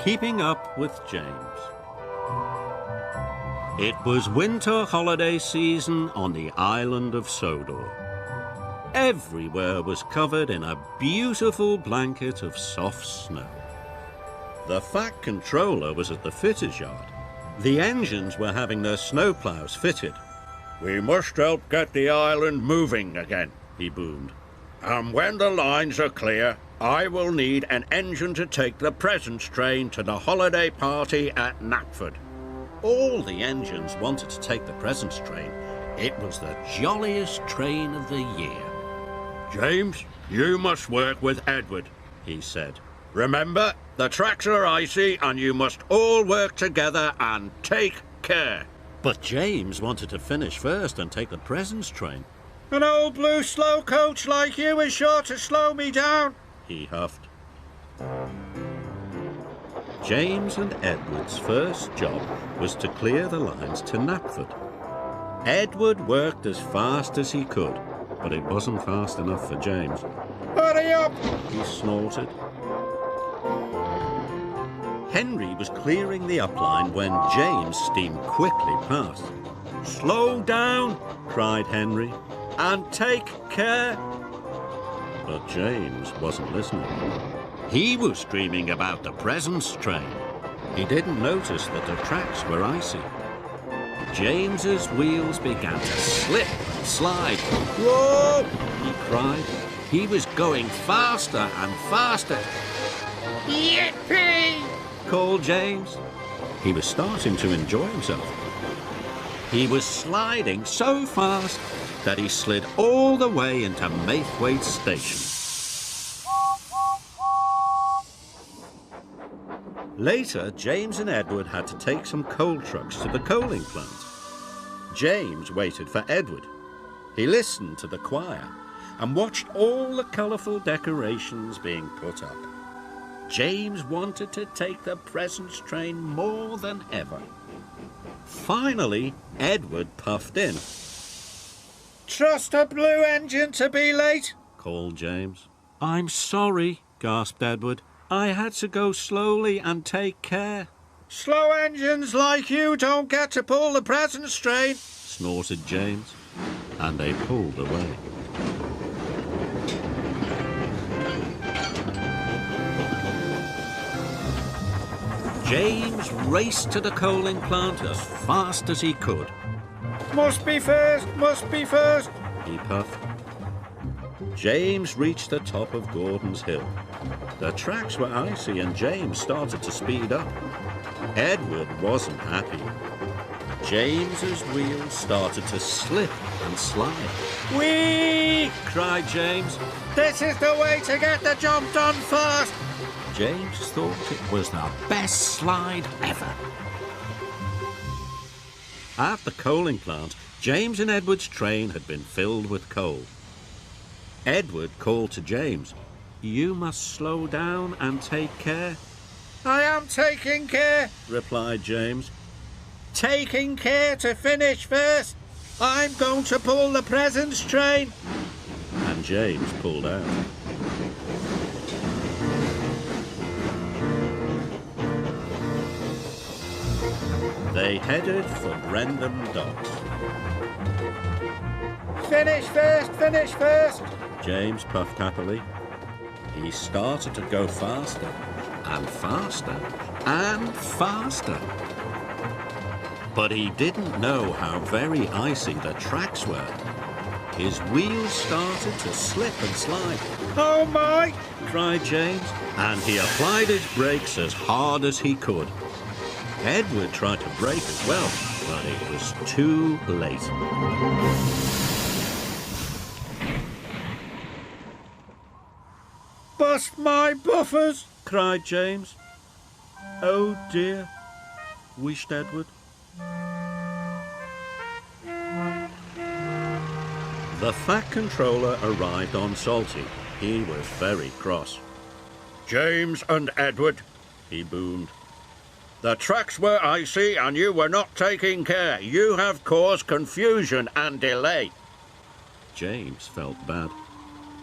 Keeping Up with James. It was winter holiday season on the island of Sodor. Everywhere was covered in a beautiful blanket of soft snow. The Fat Controller was at the fitter's yard. The engines were having their snowplows fitted. "We must help get the island moving again," he boomed. "And when the lines are clear, I will need an engine to take the presents train to the holiday party at Knapford." All the engines wanted to take the presents train. It was the jolliest train of the year. "James, you must work with Edward," he said. "Remember, the tracks are icy and you must all work together and take care." But James wanted to finish first and take the presents train. "An old blue slow coach like you is sure to slow me down," he huffed. James and Edward's first job was to clear the lines to Knapford. Edward worked as fast as he could, but it wasn't fast enough for James. "Hurry up!" he snorted. Henry was clearing the upline when James steamed quickly past. "Slow down!" cried Henry, "and take care!" But James wasn't listening. He was dreaming about the presents train. He didn't notice that the tracks were icy. James's wheels began to slip and slide. "Whoa!" he cried. He was going faster and faster. "Yippee!" called James. He was starting to enjoy himself. He was sliding so fast that he slid all the way into Maithwaite Station. Later, James and Edward had to take some coal trucks to the coaling plant. James waited for Edward. He listened to the choir and watched all the colourful decorations being put up. James wanted to take the presents train more than ever. Finally, Edward puffed in. "Trust a blue engine to be late," called James. "I'm sorry," gasped Edward. "I had to go slowly and take care." "Slow engines like you don't get to pull the presents train," snorted James, and they pulled away. James raced to the coaling plant as fast as he could. Must be first, he puffed. James reached the top of Gordon's Hill. The tracks were icy and James started to speed up. Edward wasn't happy. James's wheels started to slip and slide. "Whee!" cried James. "This is the way to get the job done first." James thought it was the best slide ever. At the coaling plant, James and Edward's train had been filled with coal. Edward called to James, "You must slow down and take care." "I am taking care," replied James. "Taking care to finish first. I'm going to pull the presents train." And James pulled out. They headed for Brendam Docks. Finish first," James puffed happily. He started to go faster and faster and faster. But he didn't know how very icy the tracks were. His wheels started to slip and slide. "Oh my!" cried James, and he applied his brakes as hard as he could. Edward tried to brake as well, but it was too late. "Bust my buffers!" cried James. "Oh dear," wished Edward. The Fat Controller arrived on Salty. He was very cross. "James and Edward," he boomed. "the tracks were icy and you were not taking care. You have caused confusion and delay." James felt bad.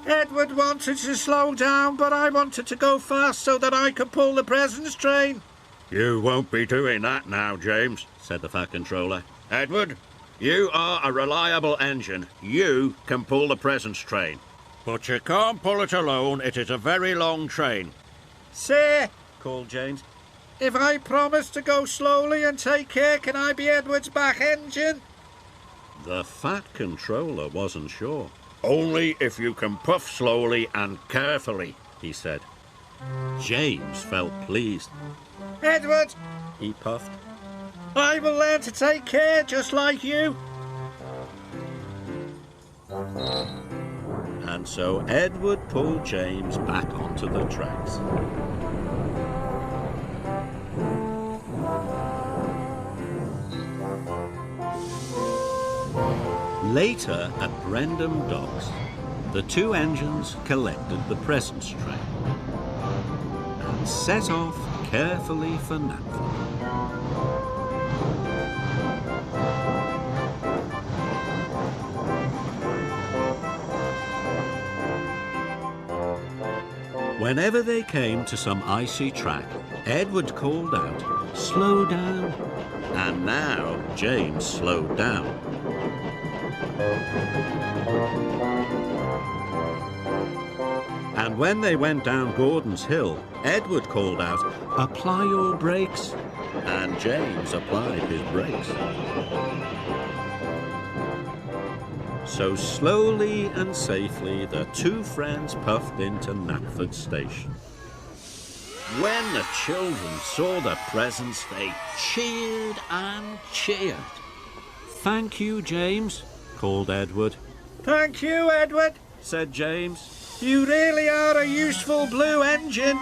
Edward wanted to slow down, but I wanted to go fast so that I could pull the presents train. You won't be doing that now, James, said the Fat Controller. Edward, you are a reliable engine. You can pull the presents train. But you can't pull it alone. It is a very long train. Sir, called James, if I promise to go slowly and take care, can I be Edward's back engine? The Fat Controller wasn't sure. Only if you can puff slowly and carefully, he said. James felt pleased. Edward, he puffed, I will learn to take care just like you. And so Edward pulled James back onto the tracks. Later at Brendam Docks, the two engines collected the presents train and set off carefully for Knapford. Whenever they came to some icy track, Edward called out, "Slow down!" And now James slowed down. And when they went down Gordon's Hill, Edward called out, "Apply your brakes!" And James applied his brakes. So slowly and safely the two friends puffed into Knapford Station. When the children saw the presents, they cheered and cheered. "Thank you, James," called Edward. Thank you, Edward, said James. You really are a useful blue engine.